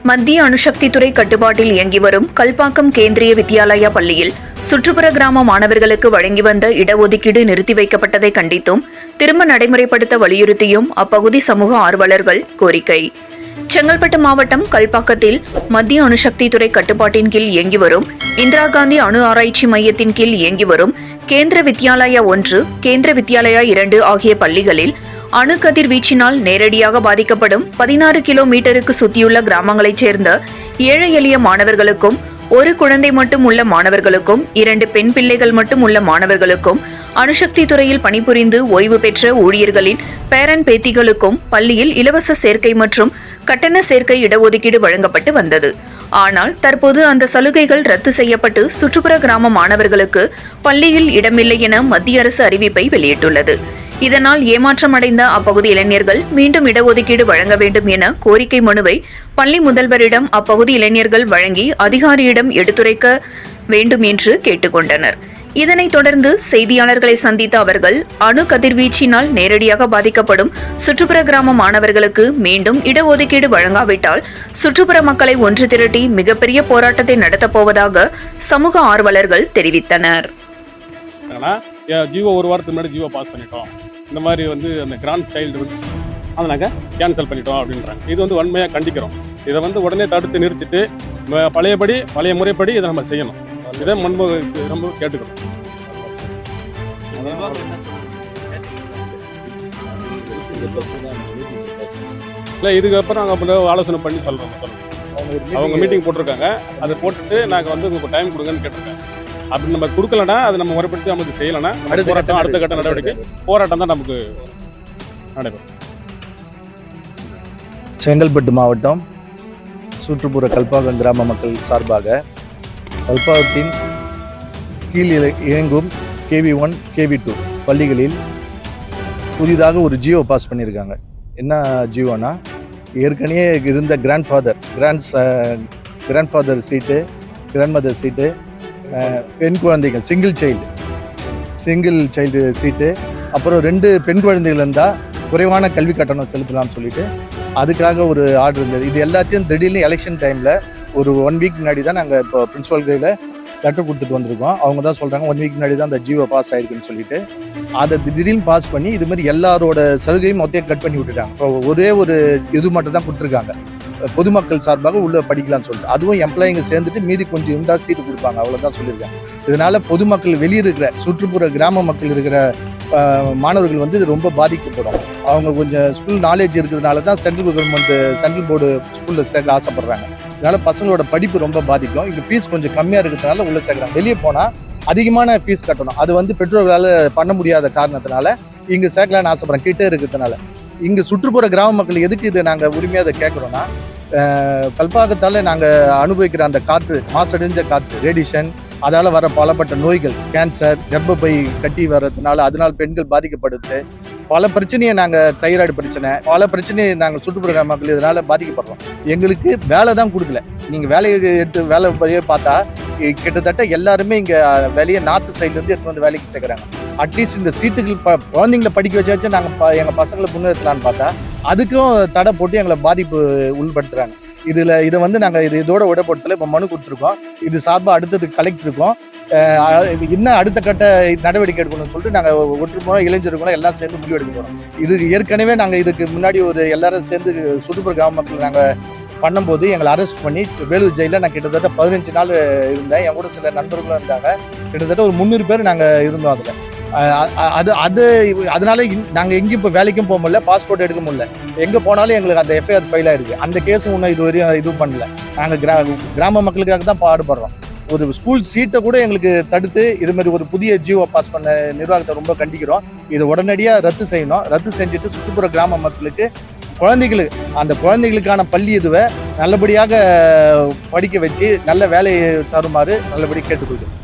மத்திய அணுசக்தித்துறை கட்டுப்பாட்டில் இயங்கி வரும் கல்பாக்கம் கேந்திரிய வித்யாலயா பள்ளியில் சுற்றுப்புற கிராம மாணவர்களுக்கு வழங்கி வந்த இடஒதுக்கீடு நிறுத்தி வைக்கப்பட்டதை கண்டித்தும் திரும்ப நடைமுறைப்படுத்த வலியுறுத்தியும் அப்பகுதி சமூக ஆர்வலர்கள் கோரிக்கை. செங்கல்பட்டு மாவட்டம் கல்பாக்கத்தில் மத்திய அணுசக்தித்துறை கட்டுப்பாட்டின் கீழ் இயங்கி வரும் இந்திரா காந்தி அணு ஆராய்ச்சி மையத்தின் கீழ் இயங்கி வரும் கேந்திர வித்யாலயா 1, கேந்திர வித்யாலயா 2 ஆகிய பள்ளிகளில் அணு கதிர்வீச்சினால் நேரடியாக பாதிக்கப்படும் 16 கிலோமீட்டருக்கு சுற்றியுள்ள கிராமங்களைச் சேர்ந்த ஏழை எளிய மாணவர்களுக்கும், ஒரு குழந்தை மட்டும் உள்ள மாணவர்களுக்கும், 2 பெண் பிள்ளைகள் மட்டும் உள்ள மாணவர்களுக்கும், அணுசக்தி துறையில் பணிபுரிந்து ஓய்வு பெற்ற ஊழியர்களின் பேரன் பேத்திகளுக்கும் பள்ளியில் இலவச சேர்க்கை மற்றும் கட்டண சேர்க்கை இடஒதுக்கீடு வழங்கப்பட்டு வந்தது. ஆனால் தற்போது அந்த சலுகைகள் ரத்து செய்யப்பட்டு சுற்றுப்புற கிராம மாணவர்களுக்கு பள்ளியில் இடமில்லை என மத்திய அரசு அறிவிப்பை வெளியிட்டுள்ளது. இதனால் ஏமாற்றமடைந்த அப்பகுதி இளைஞர்கள் மீண்டும் இடஒதுக்கீடு வழங்க வேண்டும் என கோரிக்கை மனுவை பள்ளி முதல்வரிடம் அப்பகுதி இளைஞர்கள் வழங்கி அதிகாரியிடம் எடுத்துரைக்க வேண்டும் என்று கேட்டுக்கொண்டனர். இதனைத் தொடர்ந்து செய்தியாளர்களை சந்தித்த அவர்கள், அணு கதிர்வீச்சினால் நேரடியாக பாதிக்கப்படும் சுற்றுப்புற கிராம மாணவர்களுக்கு மீண்டும் இடஒதுக்கீடு வழங்காவிட்டால் சுற்றுப்புற மக்களை ஒன்று திரட்டி மிகப்பெரிய போராட்டத்தை நடத்தப்போவதாக சமூக ஆர்வலர்கள் தெரிவித்தனர். ஜியோ ஒரு வாரத்துக்கு முன்னாடி ஜியோ பாஸ் பண்ணிட்டோம், இந்த மாதிரி அந்த கிராண்ட் சைல்டு அதை நாங்கள் கேன்சல் பண்ணிட்டோம் அப்படின்றாங்க. இது வன்மையாக கண்டிக்கிறோம். இதை உடனே தடுத்து நிறுத்திட்டு பழைய முறைப்படி இதை நம்ம செய்யணும். இதை நம்ம கேட்டுக்கிறோம். இல்லை, இதுக்கப்புறம் நாங்கள் ஆலோசனை பண்ணி சொல்கிறோம். அவங்க மீட்டிங் போட்டிருக்காங்க, அதை போட்டுட்டு நாங்கள் உங்களுக்கு டைம் கொடுங்கன்னு கேட்டிருக்காங்க. அப்படி நம்ம கொடுக்கலன்னா அதை நம்ம முறைப்படுத்தி நமக்கு செய்யலைன்னா அடுத்த கட்ட நடவடிக்கை போராட்டம் தான் நமக்கு நடைபெறும். செங்கல்பட்டு மாவட்டம் சுற்றுப்புற கல்பாக்கம் கிராம மக்கள் சார்பாக கல்பாக்கத்தின் கீழ் இயங்கும் KV1, KV2 பள்ளிகளில் புதிதாக ஒரு ஜியோ பாஸ் பண்ணியிருக்காங்க. என்ன ஜியோனா, ஏற்கனவே இருந்த கிராண்ட்ஃபாதர் சீட்டு, கிராண்ட்மதர் சீட்டு, பெண் குழந்தைகள் சிங்கிள் சைல்டு சீட்டு, அப்புறம் 2 பெண் குழந்தைகள் இருந்தால் குறைவான கல்வி கட்டணம் செலுத்தலாம்னு சொல்லிட்டு அதுக்காக ஒரு ஆர்டர் இருந்தது. இது எல்லாத்தையும் திடீர்னு எலெக்ஷன் டைமில் ஒரு 1 வீக் முன்னாடி தான் நாங்கள் இப்போ பிரின்சிபல் கையில் லெட்டர் கொடுத்துட்டு வந்திருக்கோம். அவங்க தான் சொல்கிறாங்க 1 வீக் முன்னாடி தான் அந்த ஜியோ பாஸ் ஆயிருக்குன்னு சொல்லிட்டு அதை திடீர்னு பாஸ் பண்ணி இது மாதிரி எல்லாரோட சலுகையும் மொத்தம் கட் பண்ணி விட்டுட்டாங்க. இப்போ ஒரே ஒரு இது மட்டும் தான் கொடுத்துருக்காங்க, பொதுமக்கள் சார்பாக உள்ள படிக்கலாம்னு சொல்லிட்டு. அதுவும் எம்ப்ளாயிங்க சேர்ந்துட்டு மீதி கொஞ்சம் இருந்தால் சீட்டு கொடுப்பாங்க, அவ்வளோதான் சொல்லியிருக்காங்க. இதனால பொதுமக்கள் வெளியே இருக்கிற சுற்றுப்புற கிராம மக்கள் இருக்கிற மாணவர்கள் இது ரொம்ப பாதிக்கப்படும். அவங்க கொஞ்சம் ஸ்கூல் நாலேஜ் இருக்கிறதுனால தான் சென்ட்ரல் போர்டு ஸ்கூலில் சேர்க்க ஆசைப்படுறாங்க. இதனால பசங்களோட படிப்பு ரொம்ப பாதிக்கும். இங்கே ஃபீஸ் கொஞ்சம் கம்மியாக இருக்கிறதுனால உள்ள சேர்க்குறாங்க. வெளியே போனால் அதிகமான ஃபீஸ் கட்டணும். அது பெற்றோர்களால் பண்ண முடியாத காரணத்தினால இங்கே சேர்க்கலான்னு ஆசைப்படுறாங்க, கிட்டே இருக்கிறதுனால. இங்கே சுற்றுப்புற கிராம மக்கள் எதுக்கு இதை நாங்கள் உரிமையாக அதை கேட்குறோன்னா, கல்பாக்கத்தால் நாங்கள் அனுபவிக்கிற அந்த காற்று, மாசடைந்த காற்று, ரேடியேஷன், அதால் வர பலப்பட்ட நோய்கள், கேன்சர், கர்ப்பப்பை கட்டி வர்றதுனால அதனால் பெண்கள் பாதிக்கப்படுது. பல பிரச்சனையை தைராய்டு பிரச்சனை, பல பிரச்சனையை சுற்றுப்புற கிராம மக்கள் இதனால் பாதிக்கப்படுறோம். எங்களுக்கு வேலை தான் கொடுக்கல. நீங்கள் வேலையை பார்த்தா கிட்டத்தட்ட எல்லாருமே இங்கே வேலையை நார்த்து சைட்லேருந்து எடுத்து வேலைக்கு சேர்க்குறாங்க. அட்லீஸ்ட் இந்த சீட்டுகள் குழந்தைங்களை படிக்க வச்சாச்சும் நாங்கள் எங்கள் பசங்களை முன்னேற்றலான்னு பார்த்தா அதுக்கும் தடை போட்டு எங்களை பாதிப்பு உள்படுத்துகிறாங்க. இதை நாங்கள் இதோட விடப்படுத்தல இப்போ மனு கொடுத்துருக்கோம். இது சார்பாக அடுத்தது கலெக்டருக்கோம் இன்னும் அடுத்த கட்ட நடவடிக்கை எடுக்கணும்னு சொல்லிட்டு நாங்கள் ஒற்றுமுறை இளைஞர்களும் எல்லாம் சேர்ந்து முடிவெடுக்க போகிறோம். இது ஏற்கனவே நாங்கள் இதுக்கு முன்னாடி எல்லாரும் சேர்ந்து சுற்றுப்புற கிராம மக்கள் நாங்கள் பண்ணும்போது எங்களை அரெஸ்ட் பண்ணி வேலூர் ஜெயிலில் நான் கிட்டத்தட்ட 15 நாள் இருந்தேன். என் கூட சில நண்பர்களும் இருந்தாங்க. கிட்டத்தட்ட ஒரு 300 பேர் நாங்கள் இருந்தோம் அதில். அதனால நாங்கள் எங்கேயும் இப்போ வேலைக்கும் போக முடியல, பாஸ்போர்ட் எடுக்க முடியல. எங்கே போனாலும் எங்களுக்கு அந்த எஃப்ஐஆர் ஃபைல் ஆயிருக்கு. அந்த கேஸும் இன்னும் இதுவரையும் பண்ணல. நாங்கள் கிராம மக்களுக்காக தான் பாடுபடுறோம். ஒரு ஸ்கூல் சீட்டை கூட எங்களுக்கு தடுத்து இது மாதிரி ஒரு புதிய ஜியோ பாஸ் பண்ண நிர்வாகத்தை ரொம்ப கண்டிக்கிறோம். இதை உடனடியாக ரத்து செய்யணும். ரத்து செஞ்சுட்டு சுற்றுப்புற கிராம மக்களுக்கு அந்த குழந்தைகளுக்கான பள்ளி இதுவை நல்லபடியாக படிக்க வச்சு நல்ல வேலையை தருமாறு நல்லபடி கேட்டுக்கொள்கிறோம்.